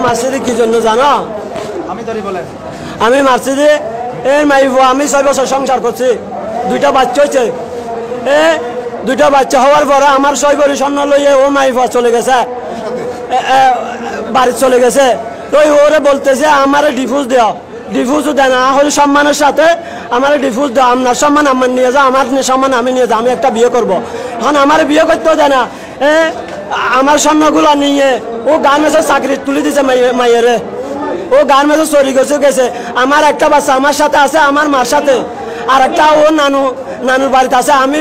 মারছি কি জন্য জানো? আমি মারছি যে এর মাইব আমি 6 বছর সংসার করছি, 2টা বাচ্চা হয়েছে। দুইটা বাচ্চা হওয়ার পরে আমার 6 ভরি স্বর্ণ লইয়ে ও মাইফা চলে গেছে, বাড়ি চলে গেছে। তো ওরে বলতেছে আমার ডিভোর্স দেওয়া, ডিভোর্সও দেয় না, হলে সম্মানের সাথে আমার ডিভোর্স দেওয়া, আপনার সম্মান আমার নিয়ে যাও, আমার সম্মান আমি নিয়ে যাও, আমি একটা বিয়ে করবো। এখন আমার বিয়ে করতেও দেয় না, আমার স্বর্ণগুলো নিয়ে ও গার্মেন্টসের চাকরি তুলে দিছে মাইয়েরে, ও গার্মেন্টসে চলে গেছে। আমার একটা বাচ্চা আমার সাথে আছে, আমার মার সাথে, আর একটা ও নানুর বাড়িতে আছে। আমি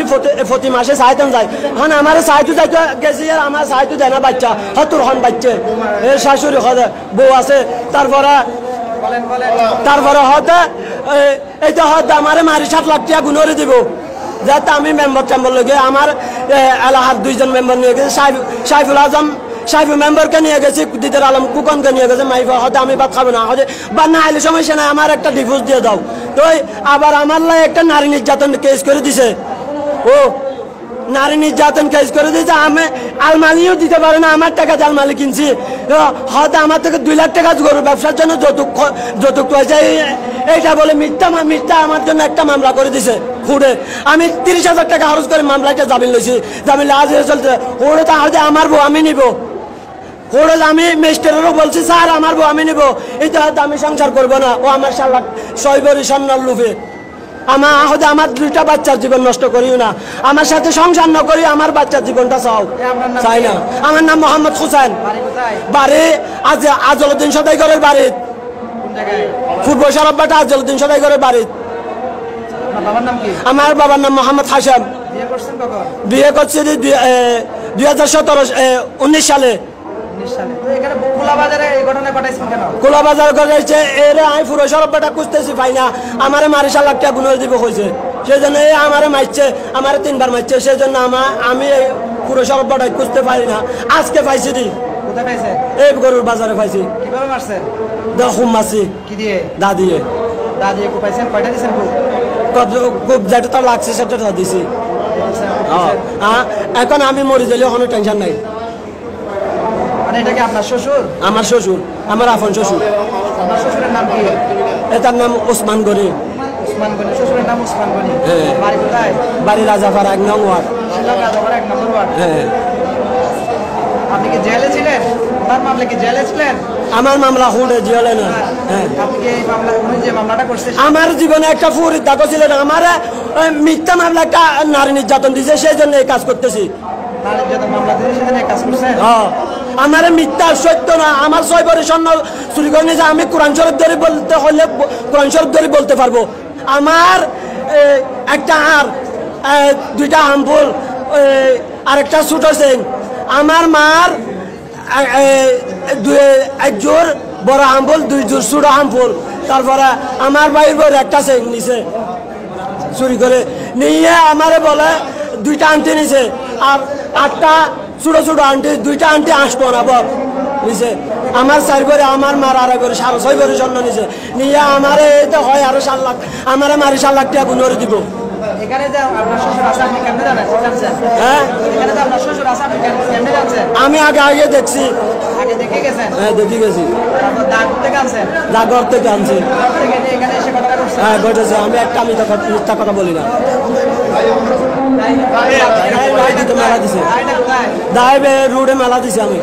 প্রতি মাসে চাইতাম যাই, এখন আমার চাইতে যাইতে গেছি, আর আমার চাইতে দেয় না বাচ্চা, তোর হন বাচ্চা এর শাশুড়ি বউ আছে। তারপরে হয়তো এইটা হয়তো আমার মারি 7 লাখ টাকা গুণরে দিব, যাতে আমি মেম্বার টেম্বার লগে আমার এলাকার 2জন মেম্বার নিয়ে গেছে, সাইফুল আজম সাইফুল মেম্বারকে নিয়ে গেছি, দিদার আলম কুকনকে নিয়ে গেছে। মাইফা হয়তো আমি ভাত খাবো না, হয়তো বা না এলে সমস্যা নাই, আমার একটা ডিভোর্স দিয়ে দাও। তো আবার আমার লাই একটা নারী নির্যাতন কেস করে দিছে, ও নারী নির্যাতন কেস করে দিয়েছে। আমি আলমারিও দিতে পারে না, আমার টাকা আলমারি কিনছি, হয়তো আমার থেকে 2 লাখ টাকা গরু ব্যবসার জন্য যৌতুক হয়েছে। এইটা বলে মিথ্যা আমার জন্য একটা মামলা করে দিছে খুঁড়ে। আমি 30,000 টাকা খরচ করে মামলাটা জামিন লইছি, জামিন আজ চলছে। ওরে তো আজ আমার বউ আমি নিব, ওরে আমি মিস্টারেরও বলছি স্যার আমার বউ আমি নিব, এটা হয়তো আমি সংসার করবো না। ও আমার 6 ভরি স্বর্ণের লোভে আমার 2টা বাচ্চার জীবন নষ্ট করিও না, আমার সাথে সংসার না করি, আমার বাচ্চার জীবনটা চাই না। আমার নাম মোহাম্মদ হুসাইন, বাড়ি আজলউদ্দিন সদাইগরের বাড়ি, পূর্ব সরববাটা আজলউদ্দিন সদাইগরের বাড়ি। আমার বাবার নাম মোহাম্মদ হাশেম। বিয়ে করছি 2019 সালে। কোলাবাজার ঘটাইছে, এরে আমি পুরো সরববাটা খুঁজতেছি পাই না, আমারে মারি 7 লাখ টাকা গুণরে দিব কইছে, সেই জন্য আমারে মারছে, আমারে 3বার মারছে, সেই জন্য আমি পুরো সরববাটা খুঁজতে পারি না। আজকে পাইছি দি, এই গরুর বাজারে পাইছি। কিভাবে মারছেন? খুব মারছি। কি দিয়ে? দা দিয়ে। পাইছেন? কয়টা দিয়েছেন? খুব যেটা তো লাগছে সেটা দিছি। এখন আমি মরে গেলে কোনো টেনশন নাই। এটা কি আপনার শ্বশুর? আমার শ্বশুর, আমার আপন শ্বশুর। আপনার শ্বশুরের নাম কি? এটার নাম ওসমান গনি। ওসমান গনি, শ্বশুরের নাম ওসমান গনি। হ্যাঁ। বাড়ি কোথায়? বাড়ি রাজাপাড়া 1 নং ওয়ার্ড। রাজাপাড়া 1 নম্বর ওয়ার্ড। হ্যাঁ। আপনি কি জেলে ছিলেন? আপনার মামলা কি জেলে ছিলেন? আমার মামলা হুডে জেলে না। হ্যাঁ। আপনি কি এই মামলা, উনি যে মামলাটা করছেন, আমার জীবনে একটা ফুরিদ দাগ ছিল না, আমার মিথ্যা মামলা একটা নারী নির্যাতন দিয়েছে, সেই জন্য এই কাজ করতেছি। নারী নির্যাতন মামলা দিয়েছে, সেজন্য এই কাজ করছেন? হ্যাঁ। আমার মিথ্যা সত্য না, আমার 6 ভরি স্বর্ণ চুরি করে নিয়েছে। আমি কোরআন শরীফ ধরে বলতে হলে কোরআন শরীফ ধরে বলতে পারবো। আমার একটা আর 2টা হামফুল আর একটা ছোট চেন, আমার মার 1 জোর বড় হামফুল, 2 জোর ছোট হামফুল। তারপরে আমার ভাইয়ের বড় একটা চেন নিছে চুরি করে নিয়ে, আমারে বলে 2টা আন্টি নিছে, আর 8টা ছোট ছোট আন্টি, 2টা আন্টি 8 টাকা বল নিছে। আমার 4 ভরি, আমার মার 2.5 ভরি, 6.5 ভরি স্বর্ণ নিছে নিয়ে আমারে তো হয় আরো 7 লাখ, আমারে মারি 7 লাখ টাকা গুণরে দিব। এখানে যে আপনার শ্বশুর আছে আপনি কেমনে জানেন? হ্যাঁ, এখানে যে আপনার শ্বশুর আছে আপনি কেমনে জানেন? আমি আগে দেখছি। আগে দেখে গেছেন? হ্যাঁ, দেখে গেছি। তারপর দাগ থেকে আনছেন? দাগর থেকে আনছি। এখানে এসে কথা বলছেন? হ্যাঁ, ঘটেছে। আমি একটা মিথ্যা কথা বলি না। মেলা দিছে, রোডে মেলা দিছে আমি।